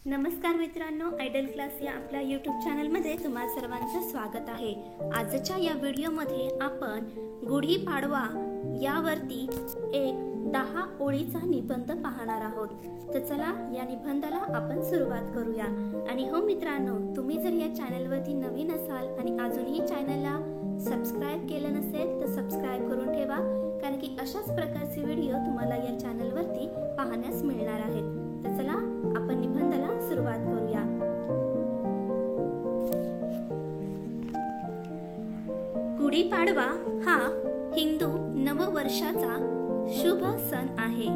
नमस्कार मित्रांनो, idle class या आपल्या यूट्यूब चॅनलमध्ये तुम्हा सर्वांचं स्वागत आहे। आजच्या या व्हिडिओमध्ये आपण गुढीपाडवा यावरती एक 10 ओळीचा निबंध पाहणार आहोत। तर चला या निबंधाला आपण सुरुवात करूया। आणि हो मित्रांनो, तुम्ही जर या चॅनलवरती नवीन असाल आणि अजूनही चॅनलला सबस्क्राइब केलं नसेल तर सबस्क्राइब करून ठेवा, कारण की अशाच प्रकारचे व्हिडिओ तुम्हाला या चॅनलवरती पाहण्यास मिळणार आहेत। तर चला आपण निबंधाला सुरुवात करूया। गुढीपाडवा हा हिंदू नववर्षाचा शुभ सण आहे।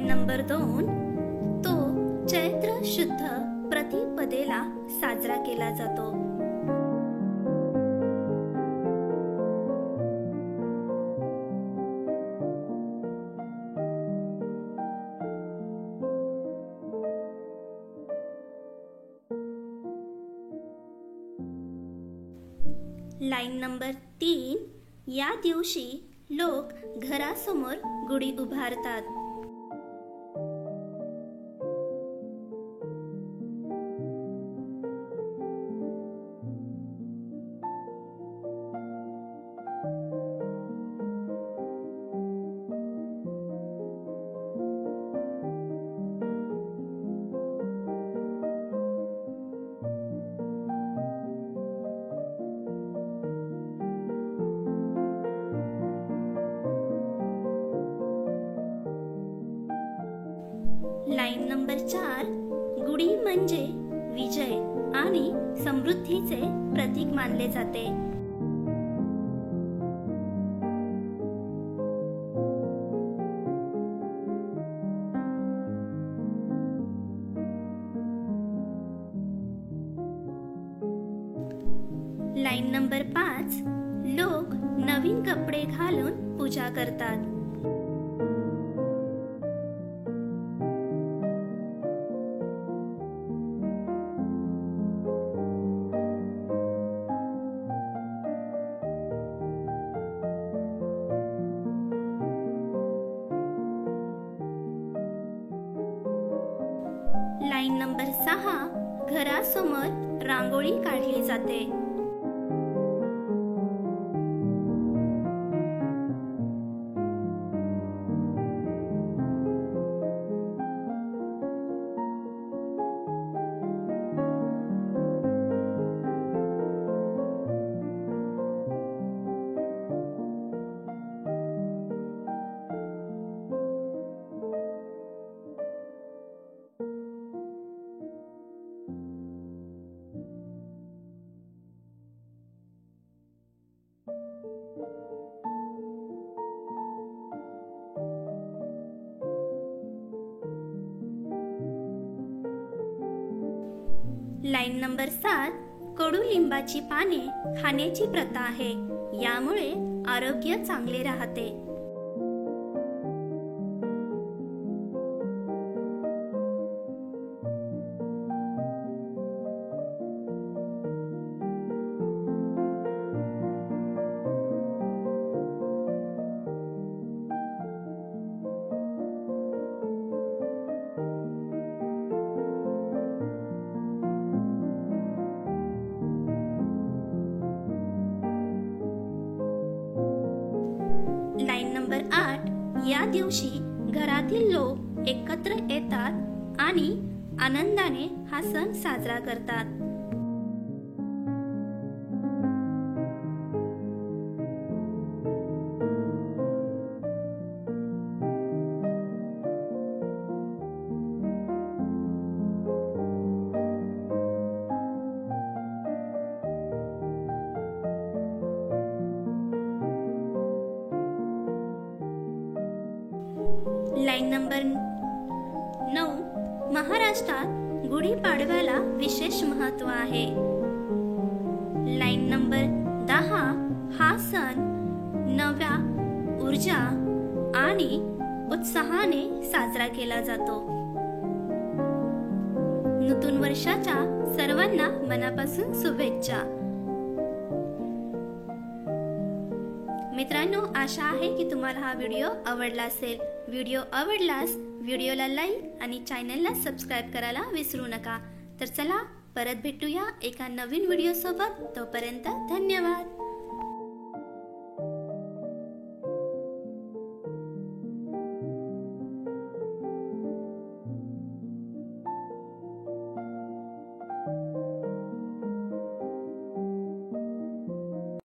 नंबर 2, तो चैत्र शुद्ध प्रतिपदेला साजरा केला जातो। लाईन नंबर 3, या दिवशी लोक घरासमोर गुढी उभारतात। लाईन नंबर 4, गुढी म्हणजे विजय आणि समृद्धीचे प्रतीक मानले जाते। लाईन नंबर 5, लोक नवीन कपडे घालून पूजा करतात। लाईन नंबर 6, घरासमोर रांगोळी काढली जाते। लाईन नंबर 7, कडुलिंबाची पाने खाण्याची प्रथा आहे, यामुळे आरोग्य चांगले राहते। लाईन नंबर 8, या दिवशी घरातील लोक एकत्र येतात आणि आनंदाने हा सण साजरा करतात। लाईन नंबर 9, महाराष्ट्रात गुढीपाडव्याला विशेष महत्त्व आहे. लाईन नंबर 10, हा सण नव्या ऊर्जा आणि उत्साहाने साजरा केला जातो. नूतन वर्षाच्या सर्वांना मनापासून शुभेच्छा. मित्रांनो, आशा आहे की तुम्हाला हा व्हिडिओ आवडला असेल. व्हिडिओ आवडल्यास व्हिडिओला लाईक आणि चॅनलला सबस्क्राईब करायला विसरू नका. तर चला परत भेटूया एका नवीन व्हिडिओ सोबत. तोपर्यंत धन्यवाद.